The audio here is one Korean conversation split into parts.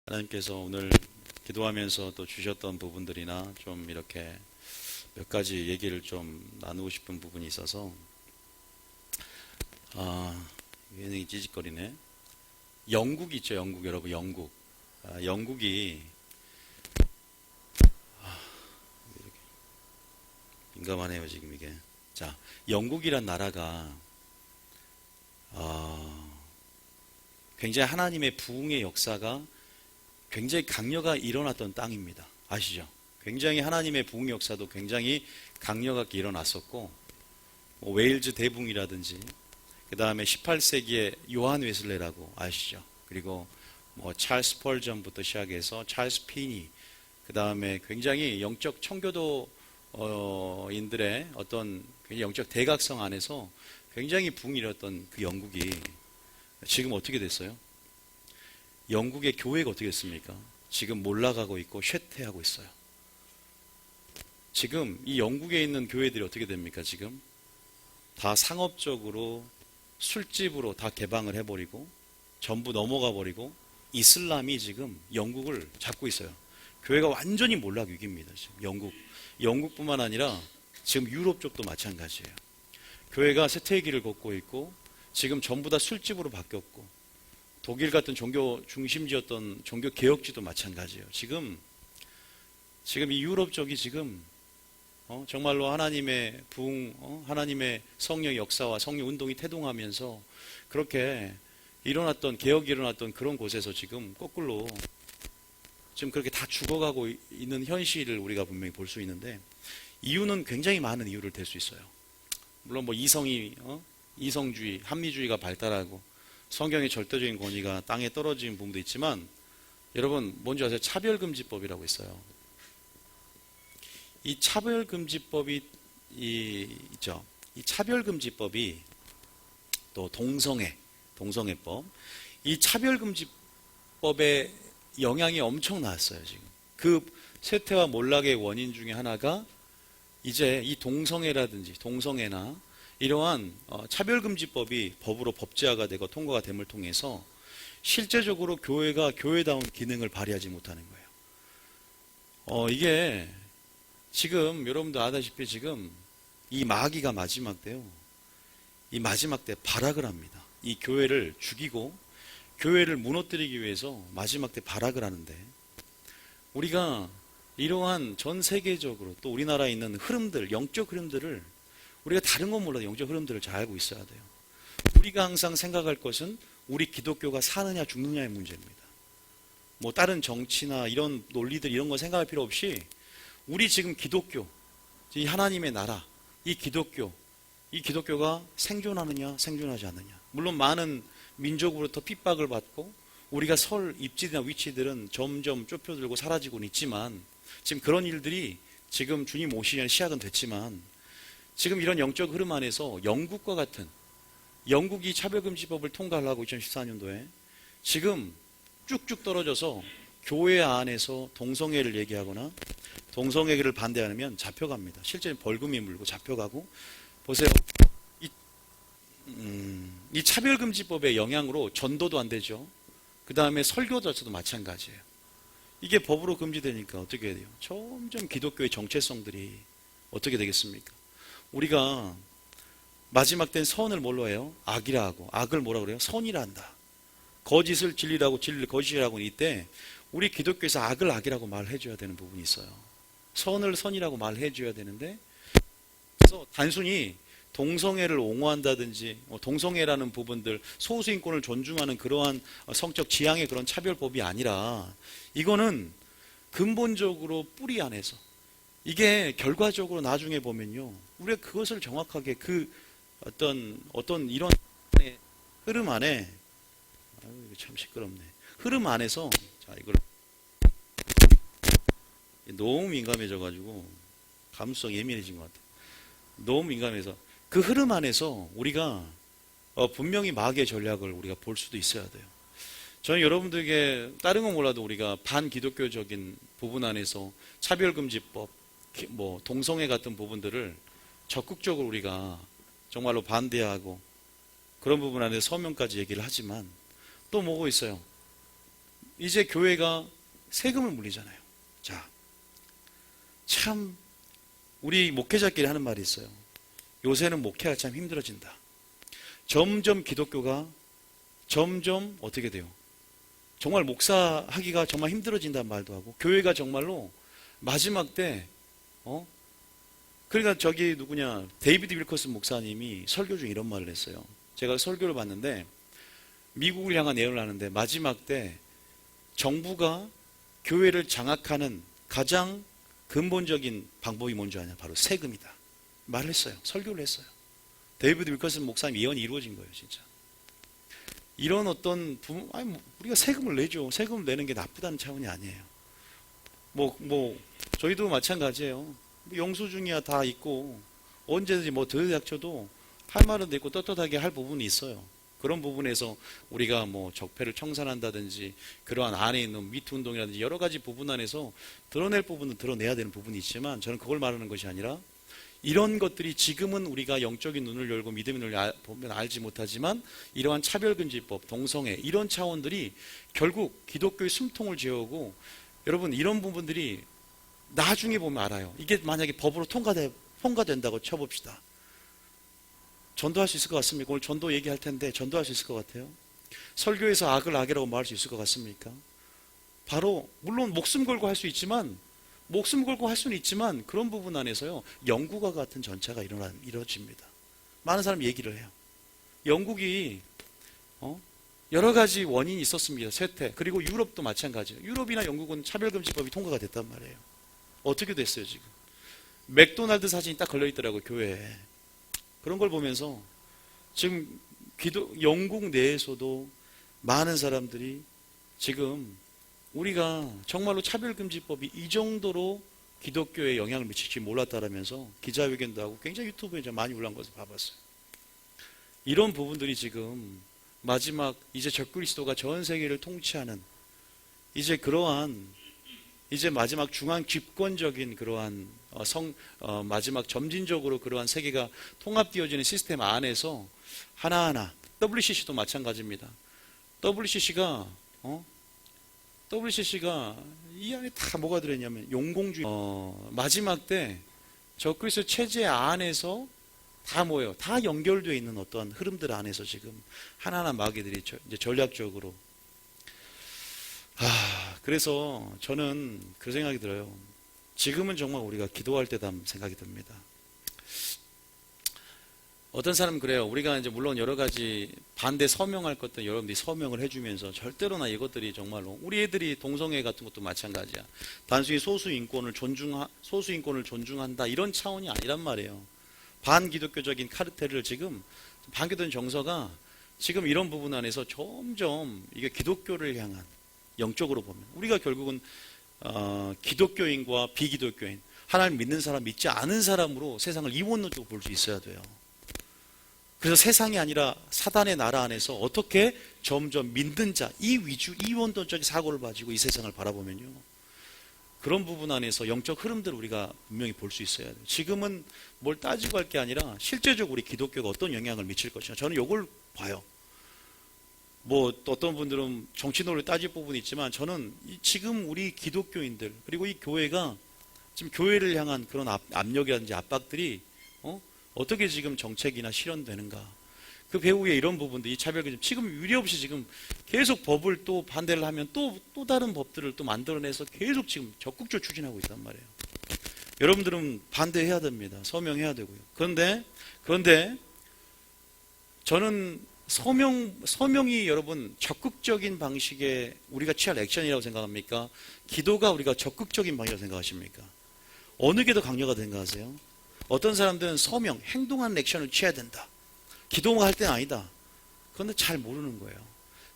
하나님께서 오늘 기도하면서 또 주셨던 부분들이나 좀 이렇게 몇 가지 얘기를 좀 나누고 싶은 부분이 있어서 예능이 찌직거리네. 영국 있죠, 영국. 여러분, 영국. 영국이 이렇게 민감하네요 지금 이게. 자, 영국이란 나라가 굉장히 하나님의 부흥의 역사가 굉장히 강려가 일어났던 땅입니다. 아시죠? 굉장히 하나님의 부흥 역사도 굉장히 강력하게 일어났었고, 웨일즈 대붕이라든지, 그 다음에 18세기에 요한 웨슬레라고 아시죠? 그리고 찰스 펄전부터 시작해서 찰스 피니, 그 다음에 굉장히 영적 청교도인들의 어떤 영적 대각성 안에서 굉장히 부흥이 일었던 그 영국이 지금 어떻게 됐어요? 영국의 교회가 어떻게 됐습니까? 지금 몰락하고 있고 쇠퇴하고 있어요. 지금 이 영국에 있는 교회들이 어떻게 됩니까? 지금 다 상업적으로 술집으로 다 개방을 해버리고 전부 넘어가 버리고 이슬람이 지금 영국을 잡고 있어요. 교회가 완전히 몰락 위기입니다. 지금 영국뿐만 아니라 지금 유럽 쪽도 마찬가지예요. 교회가 쇠퇴기를 걷고 있고 지금 전부 다 술집으로 바뀌었고, 독일 같은 종교 중심지였던 종교 개혁지도 마찬가지예요. 지금 이 유럽 쪽이 지금 정말로 하나님의 부흥, 하나님의 성령 역사와 성령 운동이 태동하면서 그렇게 일어났던 개혁이 일어났던 그런 곳에서 지금 거꾸로 지금 그렇게 다 죽어가고 있는 현실을 우리가 분명히 볼 수 있는데, 이유는 굉장히 많은 이유를 댈 수 있어요. 물론 이성주의, 합리주의가 발달하고 성경의 절대적인 권위가 땅에 떨어진 부분도 있지만, 여러분 뭔지 아세요? 차별금지법이라고 있어요. 이 차별금지법이 있죠. 이 차별금지법이 또 동성애법, 이 차별금지법의 영향이 엄청 나왔어요. 지금 그 쇠퇴와 몰락의 원인 중에 하나가 이제 이 동성애나 이러한 차별금지법이 법으로 법제화가 되고 통과가 됨을 통해서 실제적으로 교회가 교회다운 기능을 발휘하지 못하는 거예요. 이게 지금 여러분도 아다시피 지금 이 마귀가 마지막 때요. 이 마지막 때 발악을 합니다. 이 교회를 죽이고 교회를 무너뜨리기 위해서 마지막 때 발악을 하는데, 우리가 이러한 전 세계적으로 또 우리나라에 있는 흐름들, 영적 흐름들을 우리가 다른 건 몰라도 영적 흐름들을 잘 알고 있어야 돼요. 우리가 항상 생각할 것은 우리 기독교가 사느냐 죽느냐의 문제입니다. 다른 정치나 이런 논리들 이런 거 생각할 필요 없이 우리 지금 기독교, 이 하나님의 나라, 이 기독교가 생존하느냐 생존하지 않느냐. 물론 많은 민족으로부터 핍박을 받고 우리가 설 입지나 위치들은 점점 좁혀들고 사라지고는 있지만, 지금 그런 일들이 지금 주님 오시기 전에 시작은 됐지만, 지금 이런 영적 흐름 안에서 영국과 같은, 영국이 차별금지법을 통과하려고 2014년도에 지금 쭉쭉 떨어져서 교회 안에서 동성애를 얘기하거나 동성애를 반대하면 잡혀갑니다. 실제 벌금이 물고 잡혀가고. 보세요. 이 차별금지법의 영향으로 전도도 안 되죠. 그 다음에 설교 자체도 마찬가지예요. 이게 법으로 금지되니까 어떻게 돼요? 점점 기독교의 정체성들이 어떻게 되겠습니까? 우리가 마지막 땐 선을 뭘로 해요? 악이라 하고, 악을 뭐라 그래요? 선이라 한다. 거짓을 진리라고, 진리를 거짓이라고. 이때 우리 기독교에서 악을 악이라고 말해줘야 되는 부분이 있어요. 선을 선이라고 말해줘야 되는데, 그래서 단순히 동성애를 옹호한다든지 동성애라는 부분들, 소수인권을 존중하는 그러한 성적 지향의 그런 차별법이 아니라, 이거는 근본적으로 뿌리 안에서, 이게 결과적으로 나중에 보면요, 우리가 그것을 정확하게 그 어떤 이런 흐름 안에, 이거 참 시끄럽네. 흐름 안에서, 자, 이걸 너무 민감해져가지고 감수성 예민해진 것 같아요. 너무 민감해서 그 흐름 안에서 우리가 분명히 마귀의 전략을 우리가 볼 수도 있어야 돼요. 저는 여러분들에게 다른 건 몰라도 우리가 반기독교적인 부분 안에서 차별금지법, 동성애 같은 부분들을 적극적으로 우리가 정말로 반대하고 그런 부분 안에서 서명까지 얘기를 하지만, 또 뭐가 있어요? 이제 교회가 세금을 물리잖아요. 자, 참 우리 목회자끼리 하는 말이 있어요. 요새는 목회가 참 힘들어진다. 점점 기독교가 점점 어떻게 돼요? 정말 목사하기가 정말 힘들어진다는 말도 하고, 교회가 정말로 마지막 때 그러니까 저기 누구냐, 데이비드 윌커슨 목사님이 설교 중에 이런 말을 했어요. 제가 설교를 봤는데 미국을 향한 예언을 하는데 마지막 때 정부가 교회를 장악하는 가장 근본적인 방법이 뭔지 아냐? 바로 세금이다. 말을 했어요. 설교를 했어요. 데이비드 윌커슨 목사님 예언이 이루어진 거예요, 진짜. 이런 어떤 우리가 세금을 내죠. 세금을 내는 게 나쁘다는 차원이 아니에요. 저희도 마찬가지예요. 영수증이야 다 있고 언제든지 더 닥쳐도 할 말은 있고 떳떳하게 할 부분이 있어요. 그런 부분에서 우리가 적폐를 청산한다든지 그러한 안에 있는 미투 운동이라든지 여러 가지 부분 안에서 드러낼 부분은 드러내야 되는 부분이 있지만, 저는 그걸 말하는 것이 아니라 이런 것들이 지금은 우리가 영적인 눈을 열고 믿음의 눈을 보면 알지 못하지만 이러한 차별금지법, 동성애 이런 차원들이 결국 기독교의 숨통을 재우고, 여러분 이런 부분들이 나중에 보면 알아요. 이게 만약에 법으로 통과된다고 쳐봅시다. 전도할 수 있을 것 같습니까? 오늘 전도 얘기할 텐데 전도할 수 있을 것 같아요? 설교에서 악을 악이라고 말할 수 있을 것 같습니까? 바로 물론 목숨 걸고 할 수 있지만, 목숨 걸고 할 수는 있지만 그런 부분 안에서요, 영국과 같은 전차가 이루어집니다. 많은 사람이 얘기를 해요. 영국이 여러 가지 원인이 있었습니다. 쇠퇴. 그리고 유럽도 마찬가지예요. 유럽이나 영국은 차별금지법이 통과가 됐단 말이에요. 어떻게 됐어요 지금? 맥도날드 사진이 딱 걸려있더라고요, 교회에. 그런 걸 보면서 지금 영국 내에서도 많은 사람들이 지금 우리가 정말로 차별금지법이 이 정도로 기독교에 영향을 미칠지 몰랐다라면서 기자회견도 하고 굉장히 유튜브에 많이 올라온 것을 봐봤어요. 이런 부분들이 지금 마지막 이제 적그리스도가 전 세계를 통치하는 이제 그러한 이제 마지막 중앙 집권적인 그러한 마지막 점진적으로 그러한 세계가 통합되어지는 시스템 안에서 하나하나, WCC도 마찬가지입니다. WCC가 이 안에 다 뭐가 들어있냐면 용공주의, 마지막 때 적그리스도 체제 안에서 다 뭐예요? 다 연결되어 있는 어떠한 흐름들 안에서 지금 하나하나 마귀들이 이제 전략적으로 그래서 저는 그 생각이 들어요. 지금은 정말 우리가 기도할 때다 생각이 듭니다. 어떤 사람은 그래요. 우리가 이제 물론 여러 가지 반대 서명할 것들 여러분들이 서명을 해주면서 절대로나 이것들이 정말로 우리 애들이 동성애 같은 것도 마찬가지야. 단순히 소수 인권을 존중한다 이런 차원이 아니란 말이에요. 반기독교적인 카르텔을 지금 반기독교적인 정서가 지금 이런 부분 안에서 점점 이게 기독교를 향한, 영적으로 보면 우리가 결국은 기독교인과 비기독교인, 하나님 믿는 사람 믿지 않은 사람으로 세상을 이원론적으로 볼 수 있어야 돼요. 그래서 세상이 아니라 사단의 나라 안에서 어떻게 점점 믿는 자, 이원론적인 사고를 가지고 이 세상을 바라보면요, 그런 부분 안에서 영적 흐름들을 우리가 분명히 볼 수 있어야 돼요. 지금은 뭘 따지고 할 게 아니라 실제적으로 우리 기독교가 어떤 영향을 미칠 것이냐, 저는 이걸 봐요. 또 어떤 분들은 정치론을 따질 부분이 있지만 저는 지금 우리 기독교인들 그리고 이 교회가 지금 교회를 향한 그런 압력이라든지 압박들이 어떻게 지금 정책이나 실현되는가, 그 배후에 이런 부분들, 이 차별금지 지금 유례없이 지금 계속 법을 또 반대를 하면 또 다른 법들을 또 만들어내서 계속 지금 적극적으로 추진하고 있단 말이에요. 여러분들은 반대해야 됩니다. 서명해야 되고요. 그런데 저는 서명이 여러분 적극적인 방식의 우리가 취할 액션이라고 생각합니까? 기도가 우리가 적극적인 방식이라고 생각하십니까? 어느 게 더 강요가 생각하세요? 어떤 사람들은 서명, 행동하는 액션을 취해야 된다. 기도할 때는 아니다. 그런데 잘 모르는 거예요.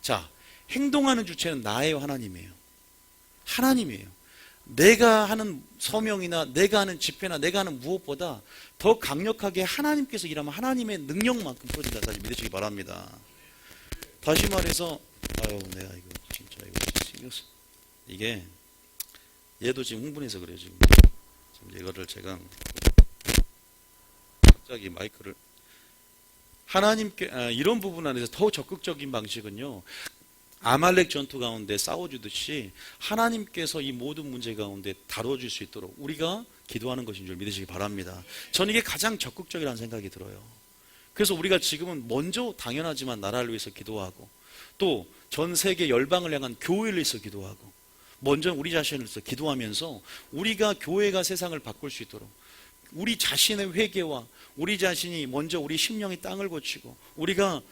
자, 행동하는 주체는 나예요, 하나님이에요? 하나님이에요. 내가 하는 서명이나 내가 하는 집회나 내가 하는 무엇보다 더 강력하게 하나님께서 일하면 하나님의 능력만큼 풀어진다는 사실 믿으시기 바랍니다. 다시 말해서 내가 이거 진짜 이게 얘도 지금 흥분해서 그래요. 지금 이거를 제가 갑자기 마이크를 하나님께 이런 부분 안에서 더 적극적인 방식은요, 아말렉 전투 가운데 싸워주듯이 하나님께서 이 모든 문제 가운데 다뤄줄 수 있도록 우리가 기도하는 것인 줄 믿으시기 바랍니다. 저는 이게 가장 적극적이라는 생각이 들어요. 그래서 우리가 지금은 먼저 당연하지만 나라를 위해서 기도하고 또 전 세계 열방을 향한 교회를 위해서 기도하고 먼저 우리 자신을 위해서 기도하면서 우리가 교회가 세상을 바꿀 수 있도록 우리 자신의 회개와 우리 자신이 먼저 우리 심령이 땅을 고치고 우리가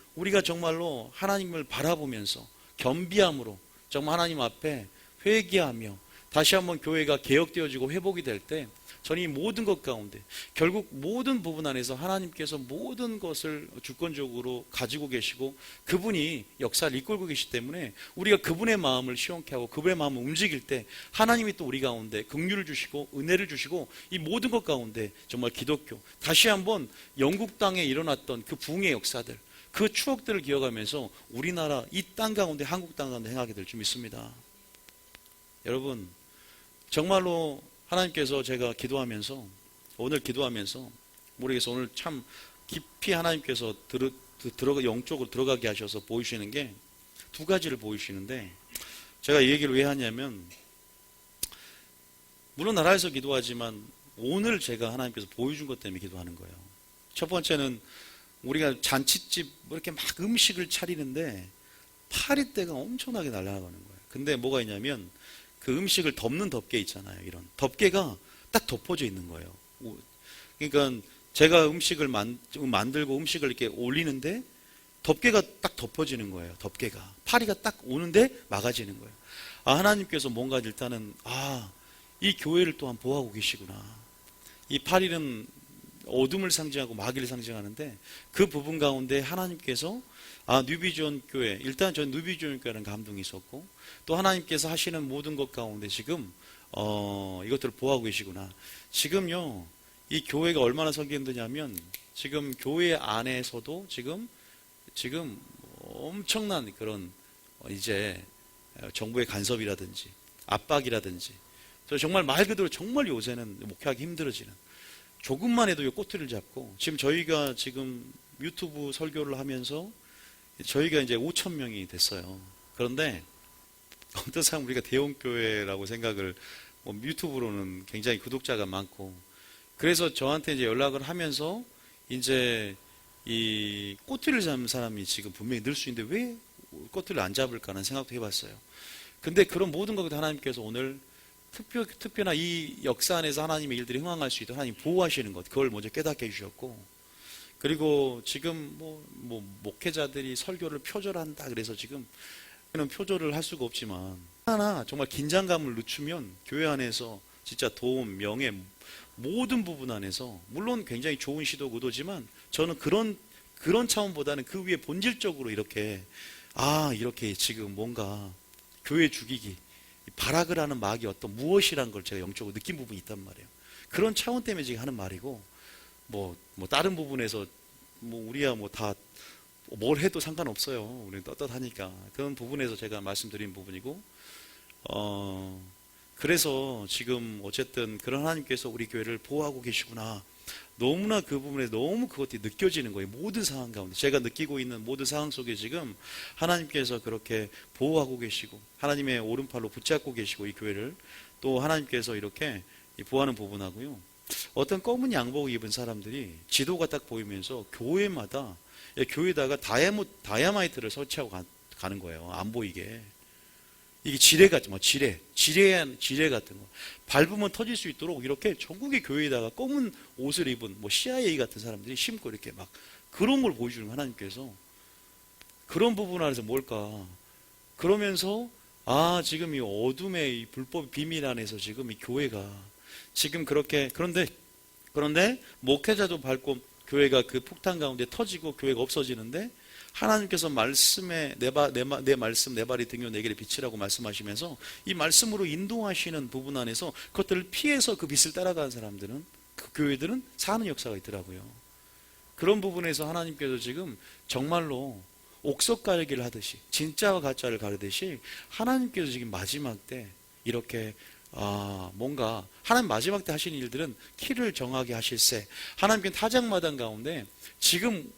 정말로 하나님을 바라보면서 겸비함으로 정말 하나님 앞에 회개하며 다시 한번 교회가 개혁되어지고 회복이 될 때 저는 이 모든 것 가운데 결국 모든 부분 안에서 하나님께서 모든 것을 주권적으로 가지고 계시고 그분이 역사를 이끌고 계시기 때문에 우리가 그분의 마음을 시원케 하고 그분의 마음을 움직일 때 하나님이 또 우리 가운데 긍휼을 주시고 은혜를 주시고 이 모든 것 가운데 정말 기독교 다시 한번 영국 땅에 일어났던 그 부흥의 역사들 그 추억들을 기억하면서 우리나라 이 땅 가운데 한국 땅 가운데 행하게 될 줄 믿습니다. 여러분 정말로 하나님께서 제가 기도하면서 오늘 기도하면서 모르겠어 오늘 참 깊이 하나님께서 영적으로 들어가게 하셔서 보이시는 게 두 가지를 보이시는데 제가 이 얘기를 왜 하냐면 물론 나라에서 기도하지만 오늘 제가 하나님께서 보여준 것 때문에 기도하는 거예요. 첫 번째는 우리가 잔치집 이렇게 막 음식을 차리는데 파리떼가 엄청나게 날아가는 거예요. 근데 뭐가 있냐면 그 음식을 덮는 덮개 있잖아요. 이런 덮개가 딱 덮어져 있는 거예요. 그러니까 제가 음식을 만들고 음식을 이렇게 올리는데 덮개가 딱 덮어지는 거예요. 덮개가 파리가 딱 오는데 막아지는 거예요. 아 하나님께서 뭔가 일단은 이 교회를 또한 보호하고 계시구나. 이 파리는 어둠을 상징하고 마귀를 상징하는데 그 부분 가운데 하나님께서 뉴비전 교회 일단 전 뉴비전 교회라는 감동이 있었고 또 하나님께서 하시는 모든 것 가운데 지금 이것들을 보호하고 계시구나. 지금요 이 교회가 얼마나 설계 힘드냐면 지금 교회 안에서도 지금 엄청난 그런 이제 정부의 간섭이라든지 압박이라든지 정말 말 그대로 정말 요새는 목회하기 힘들어지는 조금만 해도 이 꼬투리를 잡고 지금 저희가 지금 유튜브 설교를 하면서 저희가 이제 5,000명이 됐어요. 그런데 어떤 사람 우리가 대형교회라고 생각을 유튜브로는 굉장히 구독자가 많고 그래서 저한테 이제 연락을 하면서 이제 이 꼬투리를 잡는 사람이 지금 분명히 늘 수 있는데 왜 꼬투리를 안 잡을까 하는 생각도 해봤어요. 근데 그런 모든 것도 하나님께서 오늘 특별나 이 역사 안에서 하나님의 일들이 흥황할 수 있도록 하나님 보호하시는 것 그걸 먼저 깨닫게 해주셨고 그리고 지금 목회자들이 설교를 표절한다 그래서 지금 표절을 할 수가 없지만 하나 정말 긴장감을 늦추면 교회 안에서 진짜 도움, 명예 모든 부분 안에서 물론 굉장히 좋은 시도 의도지만 저는 그런 차원보다는 그 위에 본질적으로 이렇게 이렇게 지금 뭔가 교회 죽이기 발악을 하는 마귀 어떤 무엇이란 걸 제가 영적으로 느낀 부분이 있단 말이에요. 그런 차원 때문에 지금 하는 말이고 다른 부분에서 우리야 다 뭘 해도 상관없어요. 우리는 떳떳하니까 그런 부분에서 제가 말씀드린 부분이고 그래서 지금 어쨌든 그런 하나님께서 우리 교회를 보호하고 계시구나. 너무나 그 부분에 너무 그것이 느껴지는 거예요. 모든 상황 가운데 제가 느끼고 있는 모든 상황 속에 지금 하나님께서 그렇게 보호하고 계시고 하나님의 오른팔로 붙잡고 계시고 이 교회를 또 하나님께서 이렇게 보호하는 부분하고요. 어떤 검은 양복 입은 사람들이 지도가 딱 보이면서 교회마다 교회에다가 다이아마이트를 설치하고 가는 거예요. 안 보이게. 이게 지뢰 같은 지뢰 같은 거. 밟으면 터질 수 있도록 이렇게 전국의 교회에다가 검은 옷을 입은 CIA 같은 사람들이 심고 이렇게 막 그런 걸 보여주는 거예요, 하나님께서. 그런 부분 안에서 뭘까? 그러면서 지금 이 어둠의 이 불법 비밀 안에서 지금 이 교회가 지금 그렇게 그런데 목회자도 밟고 교회가 그 폭탄 가운데 터지고 교회가 없어지는데 하나님께서 말씀에 내 말씀 내 발이 등이요 내 길에 빛이라고 말씀하시면서 이 말씀으로 인도하시는 부분 안에서 그것들을 피해서 그 빛을 따라가는 사람들은 그 교회들은 사는 역사가 있더라고요. 그런 부분에서 하나님께서 지금 정말로 옥석 가르기를 하듯이 진짜와 가짜를 가르듯이 하나님께서 지금 마지막 때 이렇게 뭔가 하나님 마지막 때 하시는 일들은 키를 정하게 하실세. 하나님께는 타작마당 가운데 지금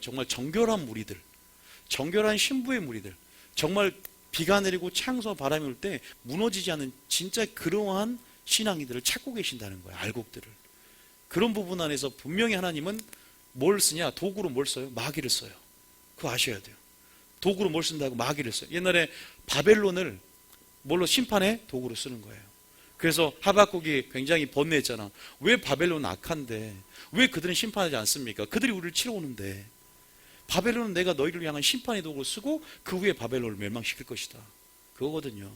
정말 정결한 무리들, 정결한 신부의 무리들, 정말 비가 내리고 창수와 바람이 올 때 무너지지 않는 진짜 그러한 신앙이들을 찾고 계신다는 거예요. 알곡들을. 그런 부분 안에서 분명히 하나님은 뭘 쓰냐? 도구로 뭘 써요? 마귀를 써요. 그거 아셔야 돼요. 도구로 뭘 쓴다고? 마귀를 써요. 옛날에 바벨론을 뭘로? 심판의 도구로 쓰는 거예요. 그래서 하박국이 굉장히 번뇌했잖아. 왜 바벨론은 악한데 왜 그들은 심판하지 않습니까? 그들이 우리를 치러 오는데. 바벨론은 내가 너희를 향한 심판의 도구로 쓰고 그 후에 바벨론을 멸망시킬 것이다. 그거거든요.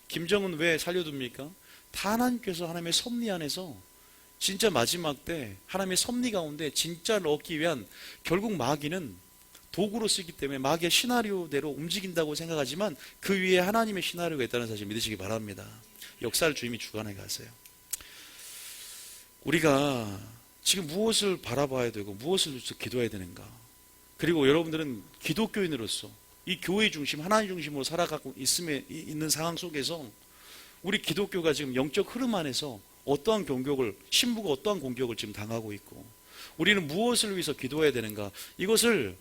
김정은 왜 살려둡니까? 다 하나님께서 하나님의 섭리 안에서 진짜 마지막 때 하나님의 섭리 가운데 진짜를 얻기 위한, 결국 마귀는 도구로 쓰기 때문에 마귀의 시나리오대로 움직인다고 생각하지만 그 위에 하나님의 시나리오가 있다는 사실 믿으시기 바랍니다. 역사를 주님이 주관해 가세요. 우리가 지금 무엇을 바라봐야 되고 무엇을 위해서 기도해야 되는가? 그리고 여러분들은 기독교인으로서 이 교회 중심, 하나님 중심으로 살아가고 있는 상황 속에서 우리 기독교가 지금 영적 흐름 안에서 어떠한 공격을, 신부가 어떠한 공격을 지금 당하고 있고 우리는 무엇을 위해서 기도해야 되는가? 이것을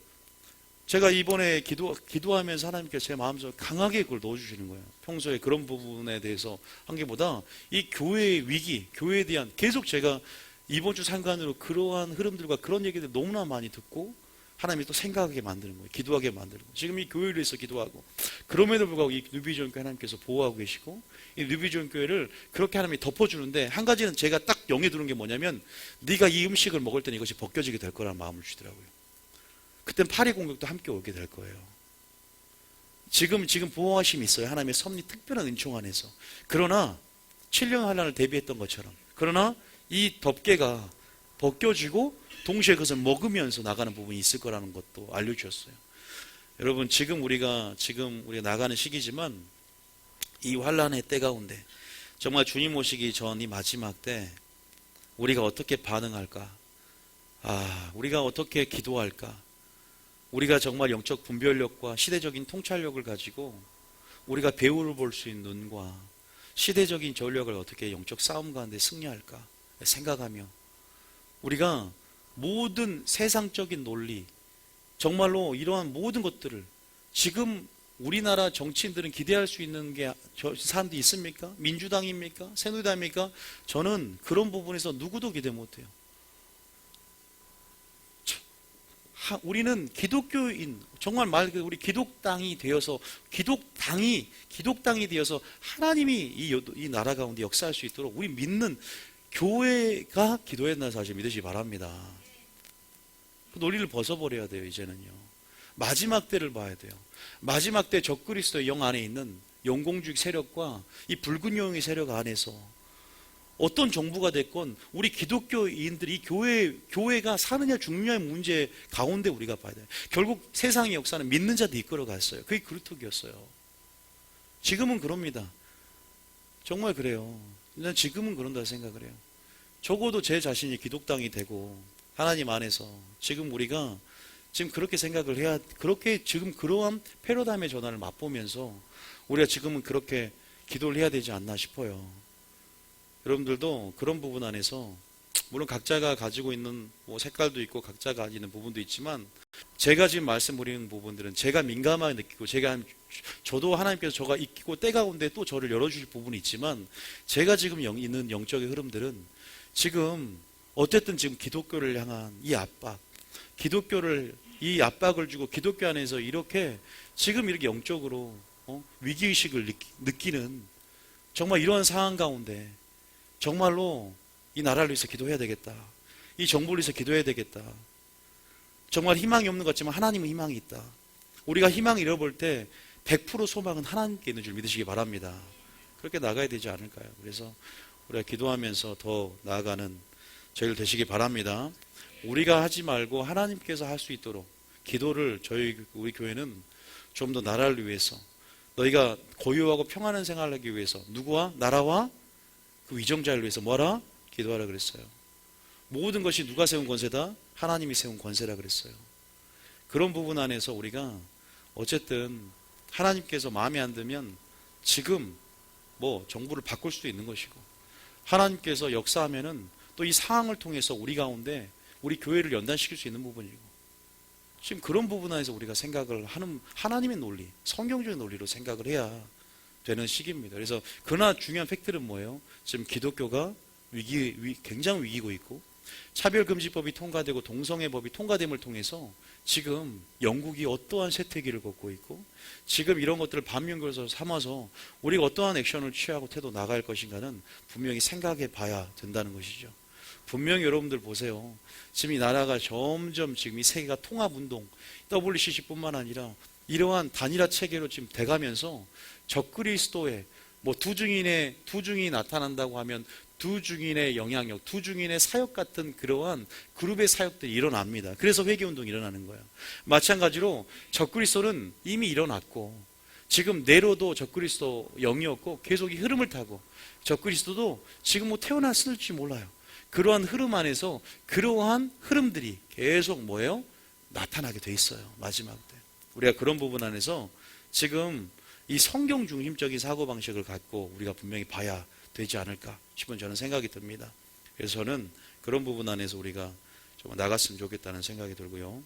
제가 이번에 기도하면서 하나님께서 제 마음속에 강하게 그걸 넣어주시는 거예요. 평소에 그런 부분에 대해서 한 게보다 이 교회의 위기, 교회에 대한, 계속 제가 이번 주 상관으로 그러한 흐름들과 그런 얘기들 너무나 많이 듣고 하나님이 또 생각하게 만드는 거예요. 기도하게 만드는 거예요. 지금 이 교회를 위해서 기도하고, 그럼에도 불구하고 이 뉴비전교회 하나님께서 보호하고 계시고, 이 뉴비전교회를 그렇게 하나님이 덮어주는데, 한 가지는 제가 딱 영에 드는 게 뭐냐면, 네가 이 음식을 먹을 때는 이것이 벗겨지게 될 거라는 마음을 주더라고요. 그땐 파리 공격도 함께 오게 될 거예요. 지금 보호하심이 있어요. 하나님의 섭리 특별한 은총 안에서. 그러나 7년 환란을 대비했던 것처럼, 그러나 이 덮개가 벗겨지고 동시에 그것을 먹으면서 나가는 부분이 있을 거라는 것도 알려주셨어요. 여러분, 지금 우리가 나가는 시기지만 이 환란의 때 가운데 정말 주님 오시기 전 이 마지막 때 우리가 어떻게 반응할까? 우리가 어떻게 기도할까? 우리가 정말 영적 분별력과 시대적인 통찰력을 가지고 우리가 배우를 볼 수 있는 눈과 시대적인 전력을 어떻게 영적 싸움 가운데 승리할까 생각하며, 우리가 모든 세상적인 논리, 정말로 이러한 모든 것들을 지금 우리나라 정치인들은 기대할 수 있는 게 사람들이 있습니까? 민주당입니까? 새누리당입니까? 저는 그런 부분에서 누구도 기대 못해요. 우리는 기독교인, 정말 우리 기독당이 되어서 기독당이 되어서 하나님이 이 나라 가운데 역사할 수 있도록 우리 믿는 교회가 기도해야 한다는 사실 믿으시기 바랍니다. 그 논리를 벗어버려야 돼요. 이제는요. 마지막 때를 봐야 돼요. 마지막 때 적그리스도의 영 안에 있는 영공주의 세력과 이 붉은 영의 세력 안에서 어떤 정부가 됐건 우리 기독교인들이 이 교회가 사느냐 죽느냐의 문제 가운데 우리가 봐야 돼요. 결국 세상의 역사는 믿는 자들 이끌어 갔어요. 그게 그루터기였어요. 지금은 그럽니다. 정말 그래요. 난 지금은 그런다 생각을 해요. 적어도 제 자신이 기독당이 되고 하나님 안에서 지금 우리가 지금 그렇게 생각을 해야, 그렇게 지금 그러한 패러다임의 전환을 맛보면서 우리가 지금은 그렇게 기도를 해야 되지 않나 싶어요. 여러분들도 그런 부분 안에서 물론 각자가 가지고 있는 색깔도 있고 각자가 가지는 부분도 있지만, 제가 지금 말씀드리는 부분들은 제가 민감하게 느끼고 저도 하나님께서 저가 있고 때 가운데 또 저를 열어주실 부분이 있지만, 제가 지금 있는 영적의 흐름들은 지금 어쨌든 지금 기독교를 향한 이 압박, 이 압박을 주고 기독교 안에서 이렇게 지금 이렇게 영적으로 위기의식을 느끼는 정말 이러한 상황 가운데 정말로 이 나라를 위해서 기도해야 되겠다. 이 정부를 위해서 기도해야 되겠다. 정말 희망이 없는 것 같지만 하나님은 희망이 있다. 우리가 희망을 잃어볼 때 100% 소망은 하나님께 있는 줄 믿으시기 바랍니다. 그렇게 나가야 되지 않을까요? 그래서 우리가 기도하면서 더 나아가는 저희들 되시기 바랍니다. 우리가 하지 말고 하나님께서 할 수 있도록 기도를 우리 교회는 좀 더 나라를 위해서, 너희가 고요하고 평안한 생활을 하기 위해서 누구와? 나라와 그 위정자를 위해서 뭐하라? 기도하라 그랬어요. 모든 것이 누가 세운 권세다? 하나님이 세운 권세라 그랬어요. 그런 부분 안에서 우리가 어쨌든 하나님께서 마음에 안 들면 지금 정부를 바꿀 수도 있는 것이고, 하나님께서 역사하면은 또 이 상황을 통해서 우리 가운데 우리 교회를 연단시킬 수 있는 부분이고, 지금 그런 부분 안에서 우리가 생각을 하는 하나님의 논리, 성경적인 논리로 생각을 해야 되는 시기입니다. 그래서 그러나 중요한 팩트는 뭐예요? 지금 기독교가 굉장히 위기고 있고 차별금지법이 통과되고 동성애법이 통과됨을 통해서 지금 영국이 어떠한 쇠퇴기를 걷고 있고 지금 이런 것들을 반면교사로 삼아서 우리가 어떠한 액션을 취하고 태도 나갈 것인가는 분명히 생각해 봐야 된다는 것이죠. 분명히 여러분들 보세요. 지금 이 나라가 점점 지금 이 세계가 통합운동, WCC뿐만 아니라 이러한 단일화 체계로 지금 돼가면서 적그리스도의 뭐 두 증인이 나타난다고 하면 두 증인의 영향력, 두 증인의 사역 같은 그러한 그룹의 사역들이 일어납니다. 그래서 회개운동이 일어나는 거예요. 마찬가지로 적그리스도는 이미 일어났고 지금 네로도 적그리스도 영이었고 계속 이 흐름을 타고 적그리스도도 지금 뭐 태어났을지 몰라요. 그러한 흐름 안에서 그러한 흐름들이 계속 뭐예요? 나타나게 돼 있어요. 마지막 때. 우리가 그런 부분 안에서 지금 이 성경 중심적인 사고방식을 갖고 우리가 분명히 봐야 되지 않을까 싶은 저는 생각이 듭니다. 그래서 저는 그런 부분 안에서 우리가 좀 나갔으면 좋겠다는 생각이 들고요.